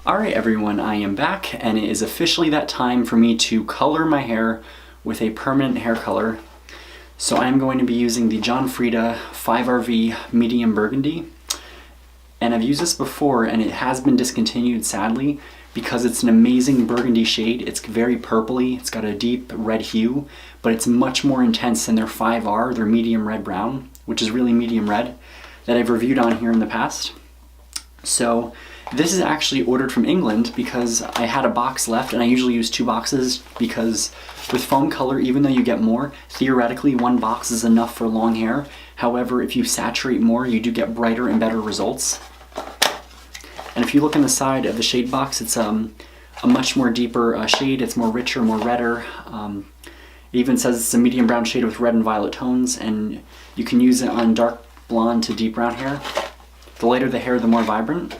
Alright everyone, I am back and it is officially that time for me to color my hair with a permanent hair color. So I'm going to be using the Frieda 5RV Medium Burgundy. And I've used this before and it has been discontinued sadly because it's an amazing burgundy shade. It's very purpley, it's got a deep red hue, but it's much more intense than their 5R, their medium red brown, which is really medium red, that I've reviewed on here in the past. So this is actually ordered from England because I had a box left, and I usually use 2 boxes because with foam color, even though you get more, theoretically 1 box is enough for long hair. However, if you saturate more, you do get brighter and better results. And if you look on the side of the shade box, it's a much more deeper shade. It's more richer, more redder. It even says it's a medium brown shade with red and violet tones, and you can use it on dark blonde to deep brown hair. The lighter the hair, the more vibrant.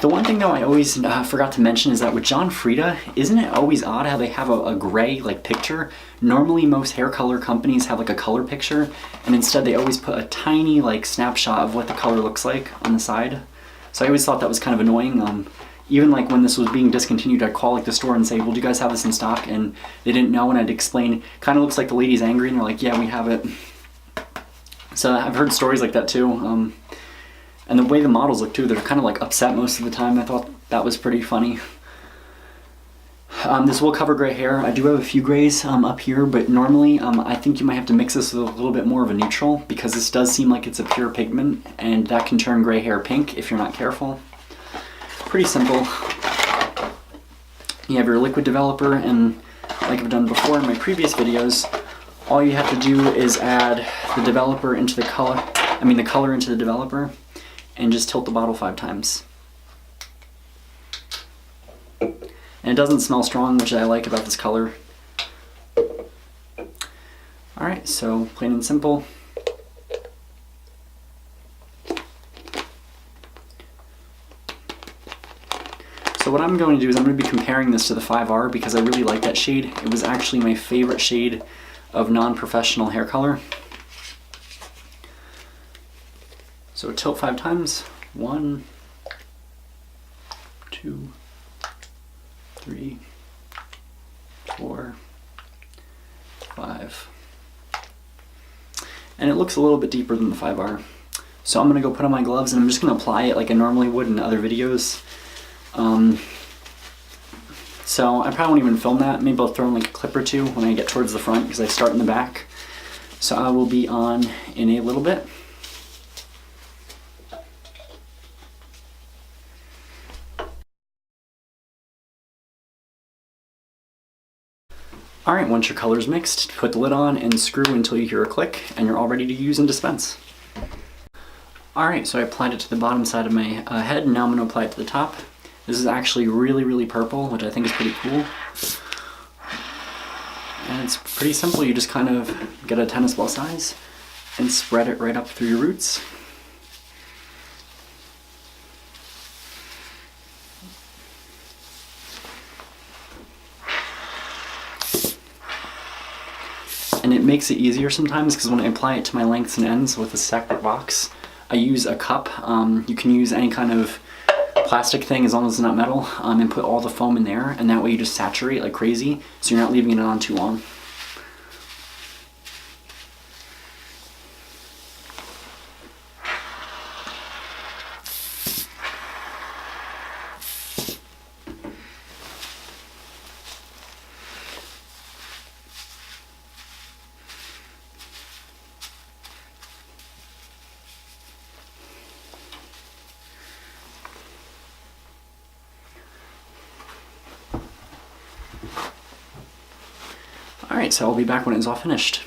The one thing though I always forgot to mention is that with Frieda, isn't it always odd how they have a gray picture? Normally most hair color companies have a color picture, and instead they always put a tiny snapshot of what the color looks like on the side. So I always thought that was kind of annoying. Even when this was being discontinued, I'd call the store and say, well, do you guys have this in stock? And they didn't know, and I'd explain, kind of looks like the lady's angry, and they're like, yeah, we have it. So I've heard stories like that too. And the way the models look too, they're kind of upset most of the time. I thought that was pretty funny. This will cover gray hair. I do have a few grays up here, but normally I think you might have to mix this with a little bit more of a neutral because this does seem like it's a pure pigment, and that can turn gray hair pink if you're not careful. Pretty simple. You have your liquid developer, and like I've done before in my previous videos, all you have to do is add the developer into the color, the color into the developer, and just tilt the bottle 5 times. And it doesn't smell strong, which I like about this color. Alright, so plain and simple. So what I'm going to do is I'm going to be comparing this to the 5R because I really like that shade. It was actually my favorite shade of non-professional hair color. So tilt 5 times. 1, 2, 3, 4, 5. And it looks a little bit deeper than the 5R. So I'm going to go put on my gloves and I'm just going to apply it like I normally would in other videos. So I probably won't even film that. Maybe I'll throw in a clip or 2 when I get towards the front because I start in the back. So I will be on in a little bit. Alright, once your color's mixed, put the lid on and screw until you hear a click, and you're all ready to use and dispense. Alright, so I applied it to the bottom side of my head, and now I'm going to apply it to the top. This is actually really, really purple, which I think is pretty cool. And it's pretty simple. You just kind of get a tennis ball size and spread it right up through your roots. And it makes it easier sometimes because when I apply it to my lengths and ends with a separate box, I use a cup. You can use any kind of plastic thing as long as it's not metal, and put all the foam in there, and that way you just saturate like crazy so you're not leaving it on too long. Alright, so I'll be back when it's all finished.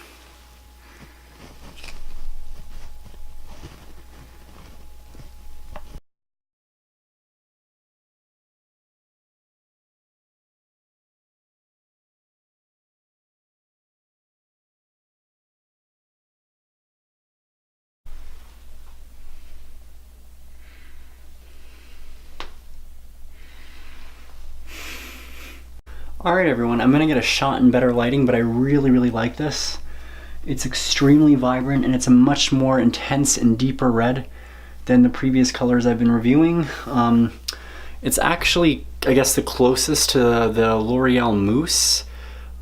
Alright everyone, I'm gonna get a shot in better lighting, but I really, really like this. It's extremely vibrant and it's a much more intense and deeper red than the previous colors I've been reviewing. It's actually, I guess, the closest to the L'Oreal Mousse,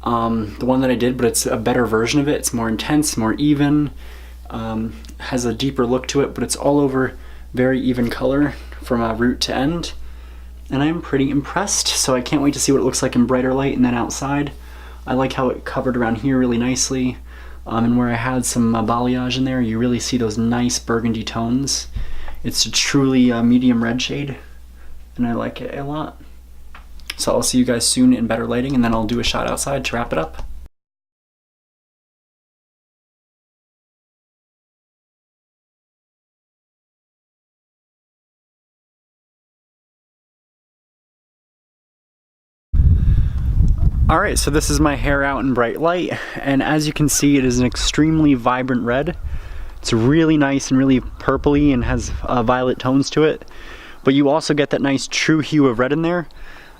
the one that I did, but it's a better version of it. It's more intense, more even, has a deeper look to it, but it's all over very even color from root to end. And I'm pretty impressed, so I can't wait to see what it looks like in brighter light and then outside. I like how it covered around here really nicely, and where I had some balayage in there, you really see those nice burgundy tones. It's a truly medium red shade, and I like it a lot. So I'll see you guys soon in better lighting, and then I'll do a shot outside to wrap it up. All right, so this is my hair out in bright light, and as you can see, it is an extremely vibrant red. It's really nice and really purpley and has violet tones to it, but you also get that nice true hue of red in there.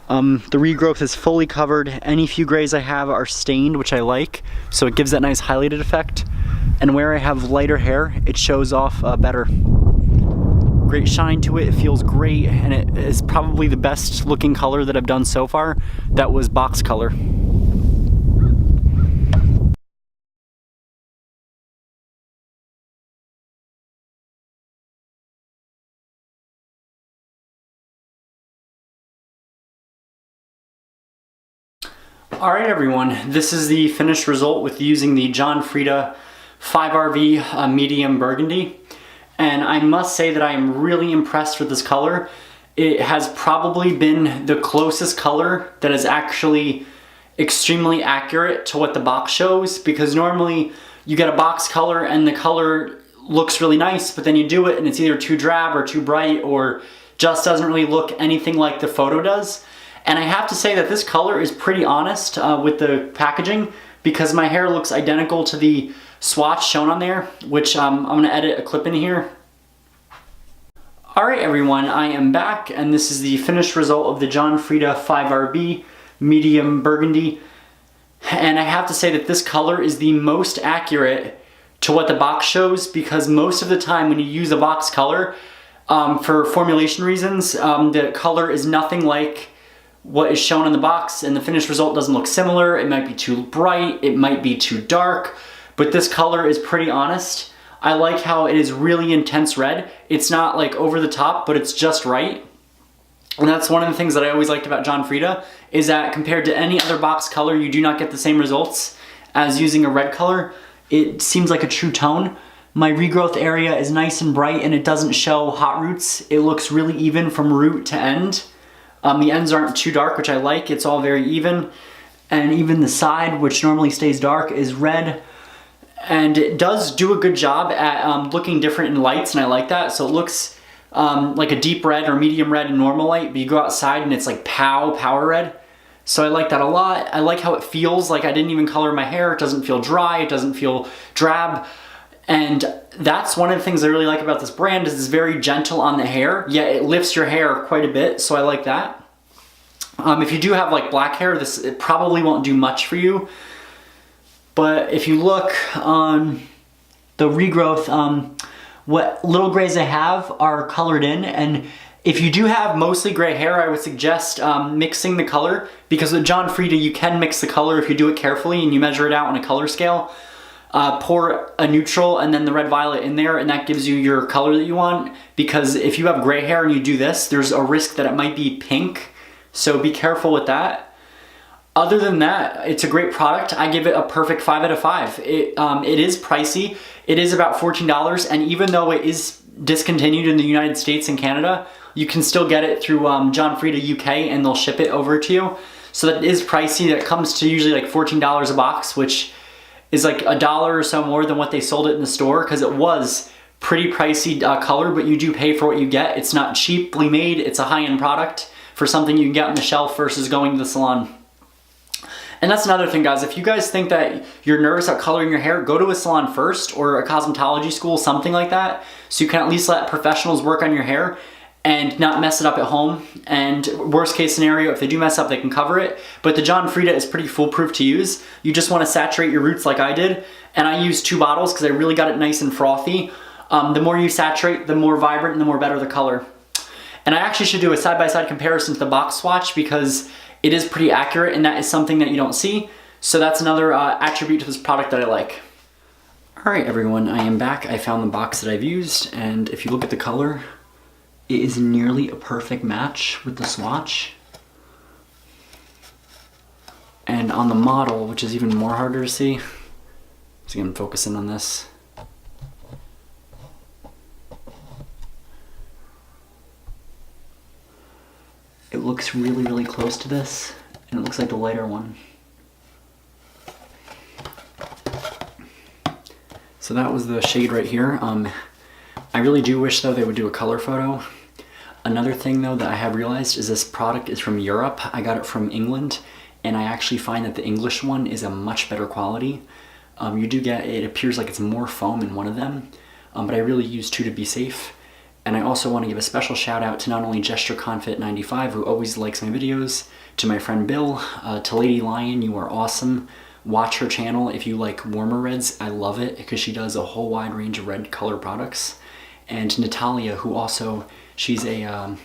The regrowth is fully covered. Any few grays I have are stained, which I like, so it gives that nice highlighted effect. And where I have lighter hair, it shows off better. Great shine to it, it feels great, and it is probably the best looking color that I've done so far. That was box color. Alright everyone, this is the finished result with using the John Frieda 5RV medium burgundy. And I must say that I am really impressed with this color. It has probably been the closest color that is actually extremely accurate to what the box shows, because normally you get a box color and the color looks really nice, but then you do it and it's either too drab or too bright or just doesn't really look anything like the photo does. And I have to say that this color is pretty honest with the packaging, because my hair looks identical to the swatch shown on there, which I'm gonna edit a clip in here. All right everyone, I am back, and this is the finished result of the John Frieda 5RB medium burgundy. And I have to say that this color is the most accurate to what the box shows, because most of the time when you use a box color, for formulation reasons, the color is nothing like what is shown in the box, and the finished result doesn't look similar. It might be too bright, it might be too dark, but this color is pretty honest. I like how it is really intense red. It's not like over the top, but it's just right. And that's one of the things that I always liked about John Frieda, is that compared to any other box color, you do not get the same results as using a red color. It seems like a true tone. My regrowth area is nice and bright, and it doesn't show hot roots. It looks really even from root to end. The ends aren't too dark, which I like. It's all very even. And even the side, which normally stays dark, is red. And it does do a good job at looking different in lights, and I like that. So it looks like a deep red or medium red in normal light, but you go outside and it's like power red. So I like that a lot. I like how it feels. Like I didn't even color my hair. It doesn't feel dry. It doesn't feel drab. And that's one of the things I really like about this brand, is it's very gentle on the hair, yet it lifts your hair quite a bit, so I like that. If you do have like black hair, it probably won't do much for you. But if you look on the regrowth, what little grays I have are colored in, and if you do have mostly gray hair, I would suggest mixing the color, because with John Frieda you can mix the color if you do it carefully and you measure it out on a color scale. Pour a neutral and then the red violet in there, and that gives you your color that you want. Because if you have gray hair and you do this, there's a risk that it might be pink, so be careful with that. Other than that, it's a great product. I give it a perfect 5 out of 5. It is pricey. It is about $14, and even though it is discontinued in the United States and Canada, you can still get it through John Frieda UK, and they'll ship it over to you. So that is pricey. That comes to usually like $14 a box, which is like $1 or so more than what they sold it in the store, because it was pretty pricey color, but you do pay for what you get. It's not cheaply made. It's a high-end product for something you can get on the shelf versus going to the salon. And that's another thing, guys. If you guys think that you're nervous about coloring your hair, go to a salon first, or a cosmetology school, something like that, so you can at least let professionals work on your hair and not mess it up at home. And worst case scenario, if they do mess up, they can cover it. But the John Frieda is pretty foolproof to use. You just want to saturate your roots like I did. And I used 2 bottles because I really got it nice and frothy. The more you saturate, the more vibrant and the more better the color. And I actually should do a side-by-side comparison to the box swatch because it is pretty accurate and that is something that you don't see. So that's another attribute to this product that I like. All right, everyone, I am back. I found the box that I've used, and if you look at the color, it is nearly a perfect match with the swatch. And on the model, which is even more harder to see, so I'm focusing on this. It looks really, really close to this, and it looks like the lighter one. So that was the shade right here. I really do wish though they would do a color photo. Another thing though that I have realized is this product is from Europe. I got it from England, and I actually find that the English one is a much better quality. You do get, it appears like it's more foam in one of them, but I really use two to be safe. And I also want to give a special shout out to not only Gesture Confit 95, who always likes my videos, to my friend Bill, to Lady Lion, you are awesome. Watch her channel if you like warmer reds. I love it because she does a whole wide range of red color products. And Natalia, who also, she's a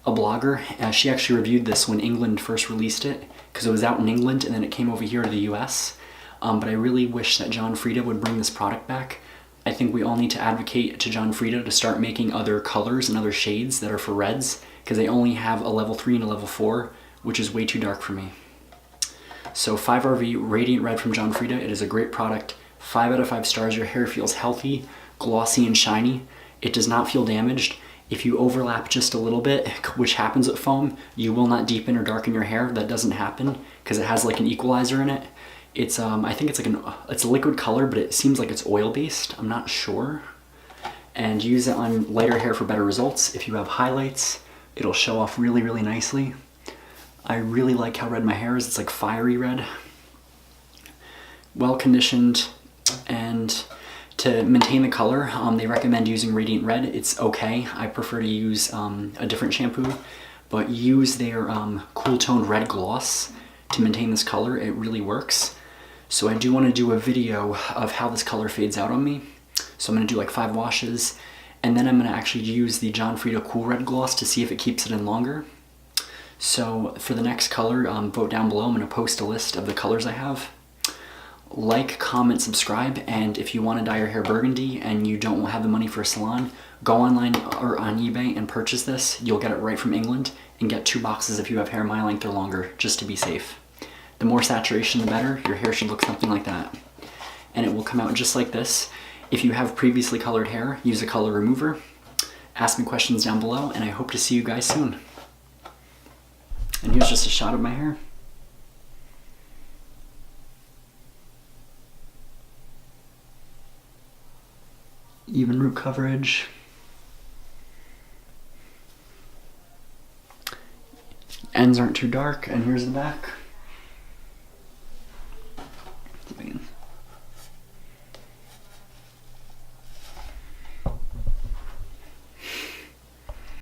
blogger. She actually reviewed this when England first released it because it was out in England and then it came over here to the US. But I really wish that John Frieda would bring this product back. I think we all need to advocate to John Frieda to start making other colors and other shades that are for reds because they only have a level 3 and a level 4, which is way too dark for me. So 5RV Radiant Red from John Frieda, it is a great product. 5 out of 5 stars. Your hair feels healthy, glossy, and shiny. It does not feel damaged. If you overlap just a little bit, which happens with foam, you will not deepen or darken your hair. That doesn't happen because it has like an equalizer in it. It's I think it's like it's a liquid color, but it seems like it's oil based. I'm not sure. And use it on lighter hair for better results. If you have highlights, it'll show off really, really nicely. I really like how red my hair is. It's like fiery red. Well conditioned, and to maintain the color, they recommend using Radiant Red. It's okay. I prefer to use a different shampoo, but use their cool toned red gloss to maintain this color. It really works. So I do want to do a video of how this color fades out on me. So I'm going to do like 5 washes, and then I'm going to actually use the John Frieda Cool Red Gloss to see if it keeps it in longer. So for the next color, vote down below. I'm going to post a list of the colors I have. Like, comment, subscribe, and if you want to dye your hair burgundy and you don't have the money for a salon, go online or on eBay and purchase this. You'll get it right from England, and get 2 boxes if you have hair my length or longer, just to be safe. The more saturation, the better. Your hair should look something like that. And it will come out just like this. If you have previously colored hair, use a color remover. Ask me questions down below, and I hope to see you guys soon. And here's just a shot of my hair. Even root coverage. Ends aren't too dark, and here's the back.